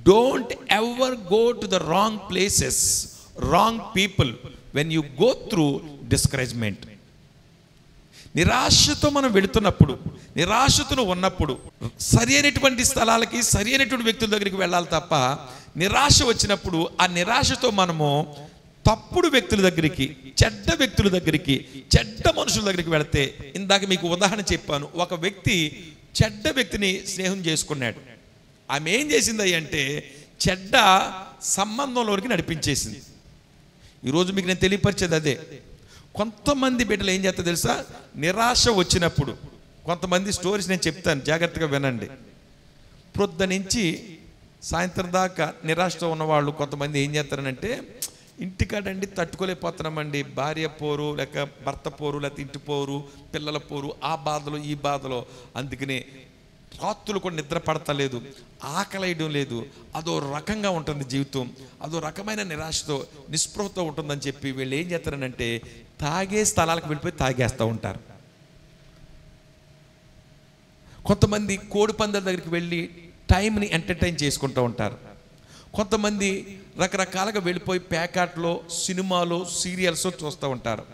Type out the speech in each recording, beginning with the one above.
Don't ever go to the wrong places, wrong people when you go through discouragement. నిరాశతో మనం వెళుతున్నప్పుడు, నిరాశతో ఉన్నప్పుడు సరి అయినటువంటి స్థలాలకి, సరి అయినటువంటి వ్యక్తుల దగ్గరికి వెళ్ళాలి తప్ప, నిరాశ వచ్చినప్పుడు ఆ నిరాశతో మనము తప్పుడు వ్యక్తుల దగ్గరికి, చెడ్డ వ్యక్తుల దగ్గరికి, చెడ్డ మనుషుల దగ్గరికి వెళితే, ఇందాక మీకు ఉదాహరణ చెప్పాను, ఒక వ్యక్తి చెడ్డ వ్యక్తిని స్నేహం చేసుకున్నాడు. ఆమె ఏం చేసింది అంటే చెడ్డ సంబంధంలోకి నడిపించేసింది. ఈరోజు మీకు నేను తెలియపరిచేది అదే. కొంతమంది బిడ్డలు ఏం చేస్తారు తెలుసా, నిరాశ వచ్చినప్పుడు, కొంతమంది స్టోరీస్ నేను చెప్తాను, జాగ్రత్తగా వినండి. ప్రొద్దు నుంచి సాయంత్రం దాకా నిరాశతో ఉన్నవాళ్ళు కొంతమంది ఏం చేస్తారనంటే, ఇంటికాడండి తట్టుకోలేకపోతున్నామండి, భార్య పోరు, లేక భర్త పోరు, లేకపోతే ఇంటి పోరు, పిల్లల పోరు, ఆ బాధలు ఈ బాధలు, అందుకనే రాత్రులు కూడా నిద్ర పడతలేదు, ఆకలేయడం లేదు, అదో రకంగా ఉంటుంది జీవితం, అదో రకమైన నిరాశతో నిస్పృహతో ఉంటుందని చెప్పి వీళ్ళు ఏం చేస్తారనంటే తాగే స్థలాలకు వెళ్ళిపోయి తాగేస్తూ ఉంటారు. కొంతమంది కోడి పందాల దగ్గరికి వెళ్ళి టైంని ఎంటర్టైన్ చేసుకుంటూ ఉంటారు. కొంతమంది రకరకాలుగా వెళ్ళిపోయి ప్యాకెట్లో సినిమాలు, సీరియల్స్ చూస్తూ ఉంటారు.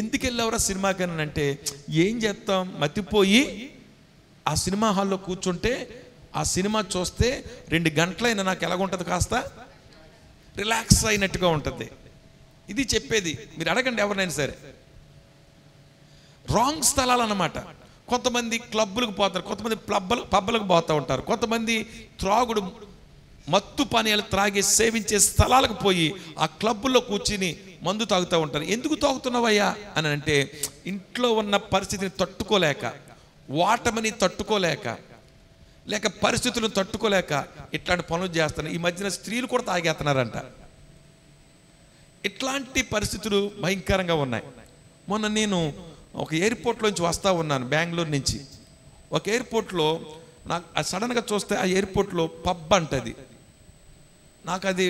ఎందుకు వెళ్ళావరా సినిమాకి అంటే, ఏం చేస్తాం, మతిపోయి ఆ సినిమా హాల్లో కూర్చుంటే ఆ సినిమా చూస్తే 2 గంటలైనా నాకు ఎలాగుంటుంది, కాస్త రిలాక్స్ అయినట్టుగా ఉంటుంది. ఇది చెప్పేది, మీరు అడగండి ఎవరినైనా సరే. రాంగ్ స్థలాలు అన్నమాట. కొంతమంది క్లబ్బులకు పోతారు, కొంతమంది పబ్బలకు పోతూ ఉంటారు, కొంతమంది త్రాగుడు మత్తు పానీయాలు త్రాగి సేవించే స్థలాలకు పోయి ఆ క్లబ్బుల్లో కూర్చుని మందు తాగుతూ ఉంటారు. ఎందుకు తాగుతున్నావయ్యా అని అంటే, ఇంట్లో ఉన్న పరిస్థితిని తట్టుకోలేక, వాటమని తట్టుకోలేక, లేక పరిస్థితులను తట్టుకోలేక ఇట్లాంటి పనులు చేస్తున్నారు. ఈ మధ్యన స్త్రీలు కూడా తాగేస్తున్నారంట. ఇట్లాంటి పరిస్థితులు భయంకరంగా ఉన్నాయి. మొన్న నేను ఒక ఎయిర్పోర్ట్లోంచి వస్తూ ఉన్నాను, బెంగళూరు నుంచి. ఒక ఎయిర్పోర్ట్లో నాకు సడన్గా చూస్తే ఆ ఎయిర్పోర్ట్లో పబ్ అంటది. నాకు అది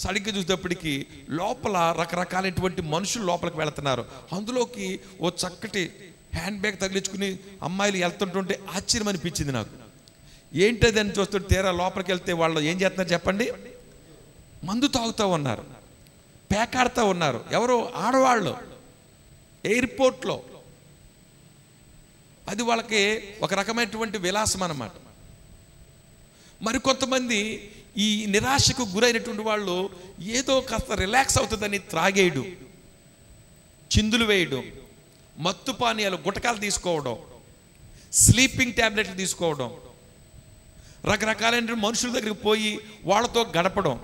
సరిగ్గా చూసేటప్పటికి లోపల రకరకాలైనటువంటి మనుషులు లోపలికి వెళుతున్నారు. అందులోకి ఓ చక్కటి హ్యాండ్ బ్యాగ్ తగిలించుకుని అమ్మాయిలు వెళ్తుంటుంటే ఆశ్చర్యం అనిపించింది నాకు. ఏంటది అని చూస్తుంటే తీరా లోపలికి వెళ్తే వాళ్ళు ఏం చేస్తున్నారు చెప్పండి, మందు తాగుతూ ఉన్నారు, పేకాడుతూ ఉన్నారు. ఎవరో ఆడవాళ్ళు ఎయిర్పోర్ట్లో. అది వాళ్ళకి ఒక రకమైనటువంటి విలాసం అన్నమాట. మరికొంతమంది ఈ నిరాశకు గురైనటువంటి వాళ్ళు ఏదో కాస్త రిలాక్స్ అవుతుందని త్రాగేయడం, చిందులు వేయడం, మత్తు పానీయాలు గుటకాలు తీసుకోవడం, స్లీపింగ్ ట్యాబ్లెట్లు తీసుకోవడం, రకరకాలైన మనుషుల దగ్గరికి పోయి వాళ్ళతో గడపడం,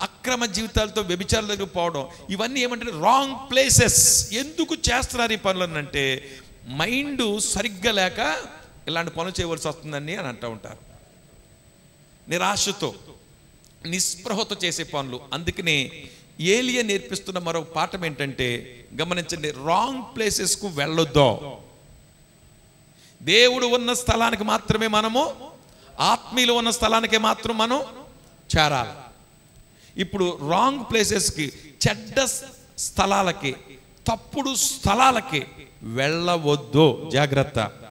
అక్రమ జీవితాలతో వ్యభిచారుల దగ్గరికి పోవడం, ఇవన్నీ ఏమంటే రాంగ్ ప్లేసెస్. ఎందుకు చేస్తున్నారు ఈ పనులు అంటే, మైండ్ సరిగ్గా లేక ఇలాంటి పనులు చేయవలసి వస్తుందని అని అంటూ ఉంటారు. నిరాశతో, నిస్పృహతో చేసే పనులు. అందుకనే ఏలియా నేర్పిస్తున్న మరో పాఠం ఏంటంటే, గమనించండి, రాంగ్ ప్లేసెస్కు వెళ్ళొద్దు. దేవుడు ఉన్న స్థలానికి మాత్రమే మనము, ఆత్మీయులు ఉన్న స్థలానికే మాత్రం మనం చేరాలి. ఇప్పుడు రాంగ్ ప్లేసెస్కి, చెడ్డ స్థలాలకి, తప్పుడు స్థలాలకి వెళ్ళవద్దు. జాగ్రత్త.